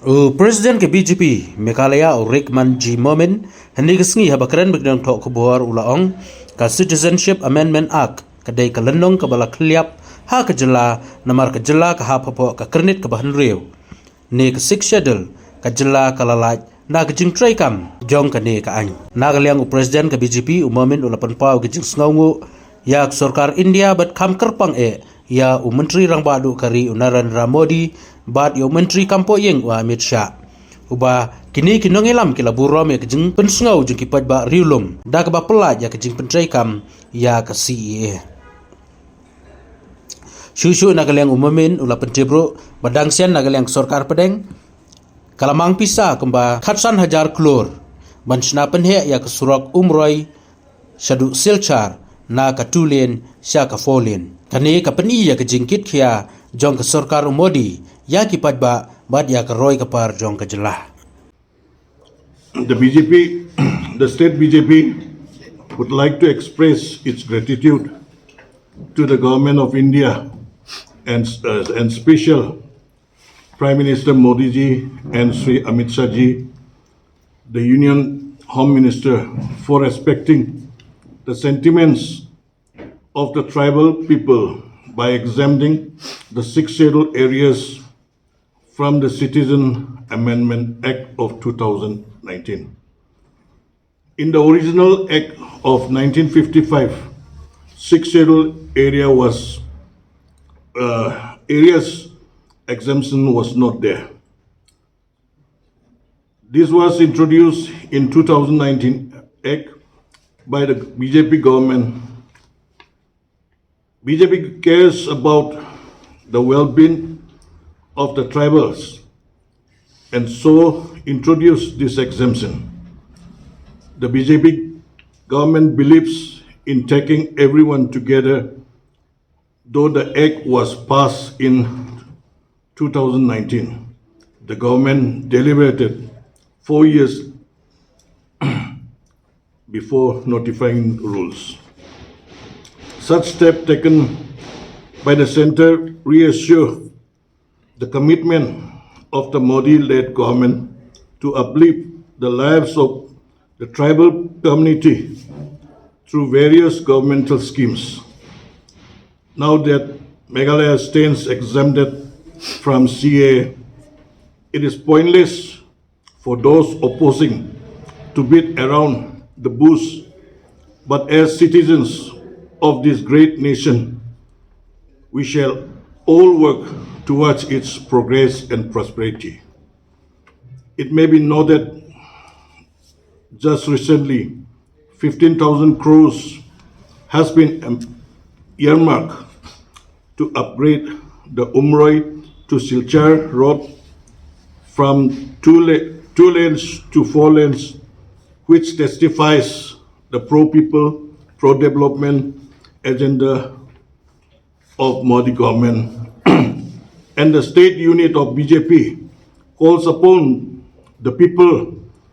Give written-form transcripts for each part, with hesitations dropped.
Presiden ke BJP Meghalaya Rickman G. Momin hendak sengi habakran berdang tok kebuar ulaong ka Citizenship Amendment Act kadai ka lynnong ka bala khylliap ha ka jylla namar ka jylla ka ha phapo ka kernit ka bahan rew ne ka six schedule ka jylla ka lalaj na ka jing tray kam jong ka ne ka an nagaliang Presiden ka BJP Momin ulapan pau ka jing sngaungu yak sarkar India bat kam kerpang ya menteri rang badu kari Narendra Modi bat yo menteri kampo yeng wa Amit Shah uba kini kinong elam kila burom ya kejing pensngau jeng kipat ba riulum da ka ba pelaj ya kejing pentrai kam ya ka CAA shushu nagaliang umumin ula pentibro badang sian nagaliang sarkar pedeng kalamang pisa kemba khatsan hajar klor ban sna penhe ya ka surak umroi shadu silchar na ka tulen sya ka folen kani ka peni ya ka jingkit khia jong ka sarkar Modi ya kipat ba bad ya ka roy ka par jong ka jylla. The BJP, the state BJP would like to express its gratitude to the government of India and special Prime Minister Modi ji and Sri Amit Shah ji, the Union Home Minister, for respecting the sentiments of the tribal people by exempting the six scheduled areas from the Citizen Amendment Act of 2019. In the original Act of 1955, six scheduled areas exemption was not there. This was introduced in 2019 Act by the BJP government. BJP cares about the well-being of the tribals and so introduced this exemption. The BJP government believes in taking everyone together, though the act was passed in 2019. The government deliberated 4 years before notifying rules. Such step taken by the center reassure the commitment of the Modi-led government to uplift the lives of the tribal community through various governmental schemes. Now that Meghalaya stands exempted from CAA, it is pointless for those opposing to beat around the bush, but as citizens of this great nation, we shall all work towards its progress and prosperity. It may be noted just recently 15,000 crores has been earmarked to upgrade the Umroi to Silchar road from two lanes to 4 lanes, which testifies the pro-people, pro-development agenda of Modi government. And the state unit of BJP calls upon the people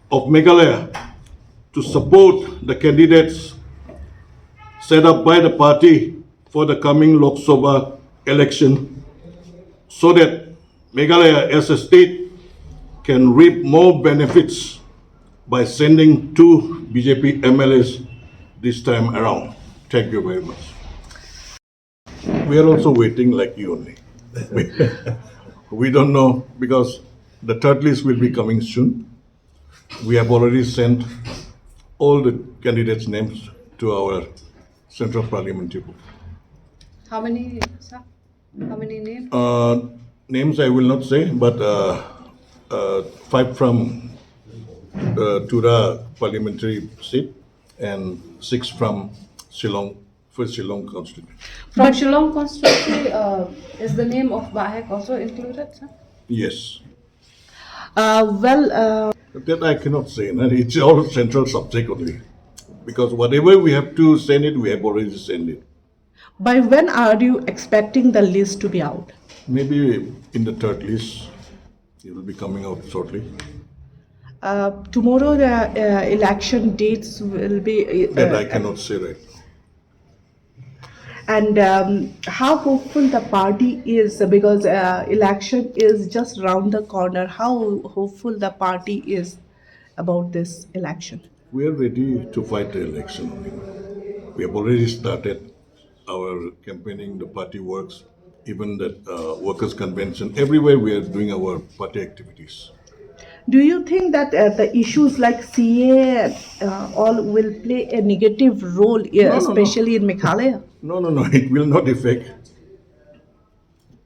of Meghalaya to support the candidates set up by the party for the coming Lok Sabha election so that Meghalaya as a state can reap more benefits by sending 2 BJP MLAs this time around. Thank you very much. We are also waiting like you only. We don't know because the third list will be coming soon. We have already sent all the candidates' names to our Central Parliament people. How many, sir? How many names? Names I will not say, but 5 from Tura parliamentary seat and 6 from Shillong, first Shillong constituency. From Shillong constituency, is the name of Bahek also included, sir? Yes. That I cannot say. No? It's all central subject only. Because whatever we have to send it, we have already sent it. By when are you expecting the list to be out? Maybe in the third list, it will be coming out shortly. Tomorrow the election dates will be... That I cannot say right now. And how hopeful the party is, because election is just round the corner. How hopeful the party is about this election? We are ready to fight the election. We have already started our campaigning. The party works, even that workers' convention. Everywhere we are doing our party activities. Do you think that the issues like CAA all will play a negative role, No, no, no. especially in Meghalaya? No, no, no. It will not affect.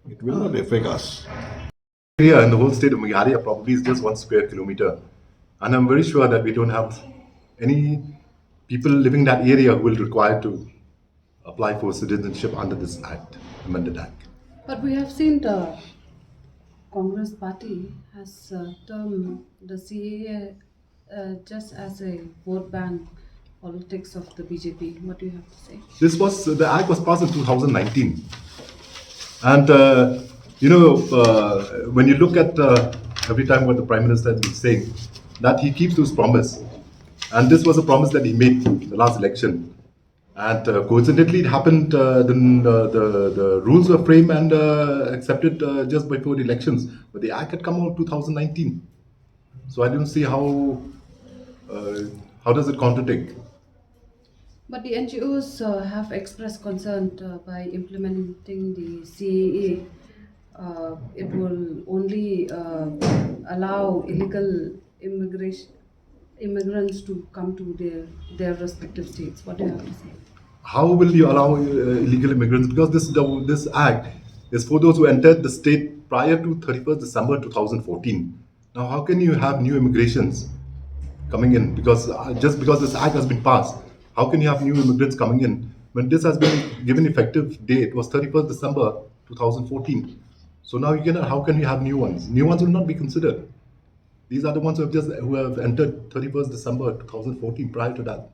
It will not affect us. Area in the whole state of Meghalaya probably is just 1 square kilometer. And I'm very sure that we don't have any people living in that area who will require to apply for citizenship under this act, amended act. But we have seen the Congress party has termed the CAA just as a vote bank politics of the BJP. What do you have to say? The act was passed in 2019. And, when you look at every time what the Prime Minister has been saying, that he keeps those promises. And this was a promise that he made in the last election. And coincidentally, it happened, the rules were framed and accepted just before the elections. But the act had come out in 2019. So I don't see how does it contradict? But the NGOs have expressed concern by implementing the CAA. It will only allow illegal immigrants to come to their respective states. What do you have to say? How will you allow illegal immigrants? Because this act is for those who entered the state prior to 31st December 2014. Now, how can you have new immigrations coming in? Because just because this act has been passed, how can you have new immigrants coming in? When this has been given effective date was 31st December 2014. So now how can you have new ones? New ones will not be considered. These are the ones who have entered 31st December 2014 prior to that.